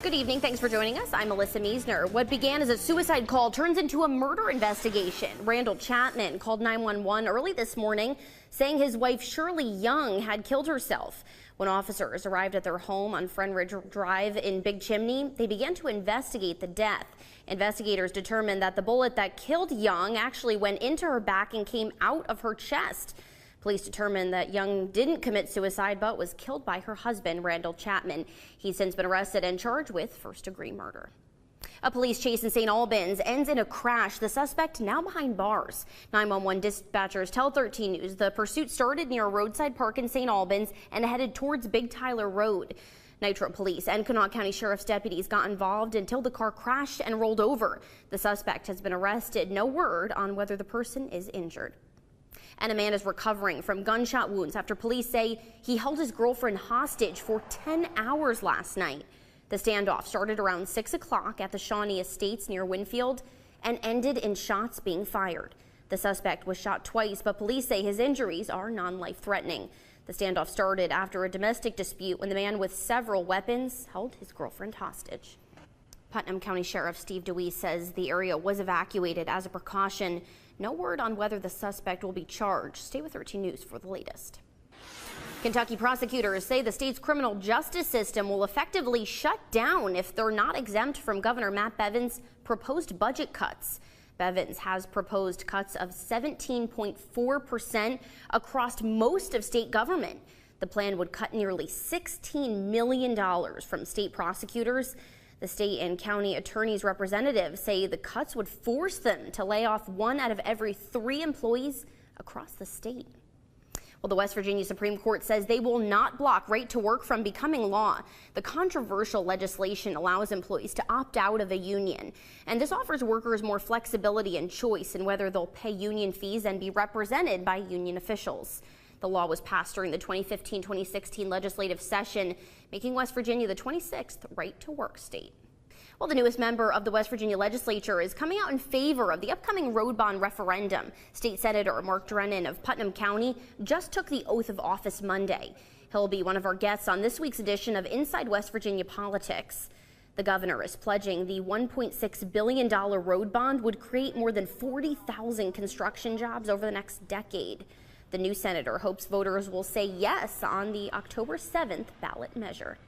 Good evening. Thanks for joining us. I'm Alyssa Meisner. What began as a suicide call turns into a murder investigation. Randall Chapman called 911 early this morning saying his wife Shirley Young had killed herself. When officers arrived at their home on Friend Ridge Drive in Big Chimney, they began to investigate the death. Investigators determined that the bullet that killed Young actually went into her back and came out of her chest. Police determined that Young didn't commit suicide but was killed by her husband, Randall Chapman. He's since been arrested and charged with first-degree murder. A police chase in St. Albans ends in a crash. The suspect now behind bars. 911 dispatchers tell 13 News the pursuit started near a roadside park in St. Albans and headed towards Big Tyler Road. Nitro Police and Kanawha County Sheriff's deputies got involved until the car crashed and rolled over. The suspect has been arrested. No word on whether the person is injured. And a man is recovering from gunshot wounds after police say he held his girlfriend hostage for 10 hours last night. The standoff started around 6 o'clock at the Shawnee Estates near Winfield and ended in shots being fired. The suspect was shot twice, but police say his injuries are non-life-threatening. The standoff started after a domestic dispute when the man with several weapons held his girlfriend hostage. Putnam County Sheriff Steve DeWeese says the area was evacuated as a precaution. No word on whether the suspect will be charged. Stay with 13 News for the latest. Kentucky prosecutors say the state's criminal justice system will effectively shut down if they're not exempt from Governor Matt Bevin's proposed budget cuts. Bevins has proposed cuts of 17.4% across most of state government. The plan would cut nearly $16 million from state prosecutors. The state and county attorneys' representatives say the cuts would force them to lay off 1 out of every 3 employees across the state. Well, the West Virginia Supreme Court says they will not block right to work from becoming law. The controversial legislation allows employees to opt out of a union, and this offers workers more flexibility and choice in whether they'll pay union fees and be represented by union officials. The law was passed during the 2015-2016 legislative session, making West Virginia the 26th right-to-work state. Well, the newest member of the West Virginia legislature is coming out in favor of the upcoming road bond referendum. State Senator Mark Drennan of Putnam County just took the oath of office Monday. He'll be one of our guests on this week's edition of Inside West Virginia Politics. The governor is pledging the $1.6 billion road bond would create more than 40,000 construction jobs over the next decade. The new senator hopes voters will say yes on the October 7th ballot measure.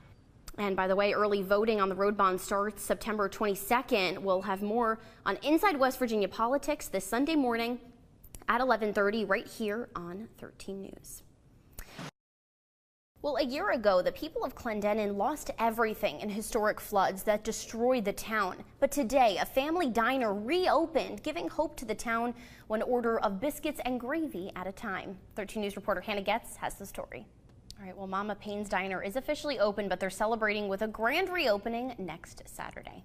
And by the way, early voting on the road bond starts September 22nd. We'll have more on Inside West Virginia Politics this Sunday morning at 11:30 right here on 13 News. Well, a year ago, the people of Clendenin lost everything in historic floods that destroyed the town. But today, a family diner reopened, giving hope to the town, one order of biscuits and gravy at a time. 13 News reporter Hannah Getz has the story. All right, well, Mama Payne's Diner is officially open, but they're celebrating with a grand reopening next Saturday.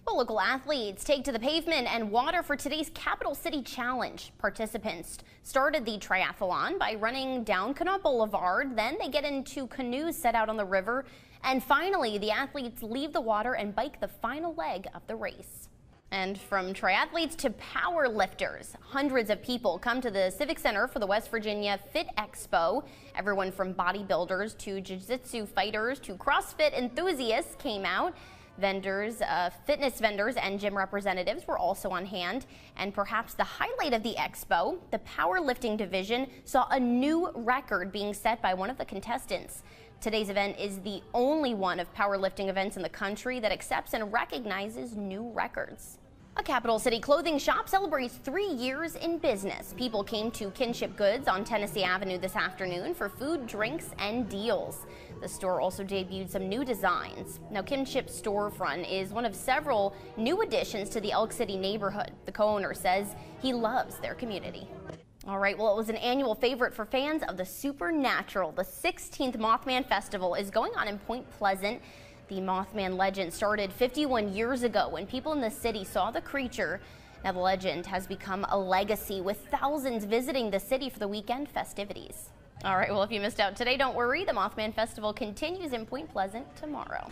Well, local athletes take to the pavement and water for today's Capital City Challenge. Participants started the triathlon by running down Kanawha Boulevard. Then they get into canoes set out on the river. And finally, the athletes leave the water and bike the final leg of the race. And from triathletes to power lifters, hundreds of people come to the Civic Center for the West Virginia Fit Expo. Everyone from bodybuilders to jiu-jitsu fighters to CrossFit enthusiasts came out. Vendors, fitness vendors and gym representatives were also on hand. And perhaps the highlight of the expo, the powerlifting division, saw a new record being set by one of the contestants. Today's event is the only one of powerlifting events in the country that accepts and recognizes new records. A Capital City clothing shop celebrates 3 years in business. People came to Kinship Goods on Tennessee Avenue this afternoon for food, drinks, and deals. The store also debuted some new designs. Now, Kinship's storefront is one of several new additions to the Elk City neighborhood. The co-owner says he loves their community. All right, well, it was an annual favorite for fans of the supernatural. The 16th Mothman Festival is going on in Point Pleasant. The Mothman legend started 51 years ago when people in the city saw the creature. Now the legend has become a legacy with thousands visiting the city for the weekend festivities. All right, well, if you missed out today, don't worry. The Mothman Festival continues in Point Pleasant tomorrow.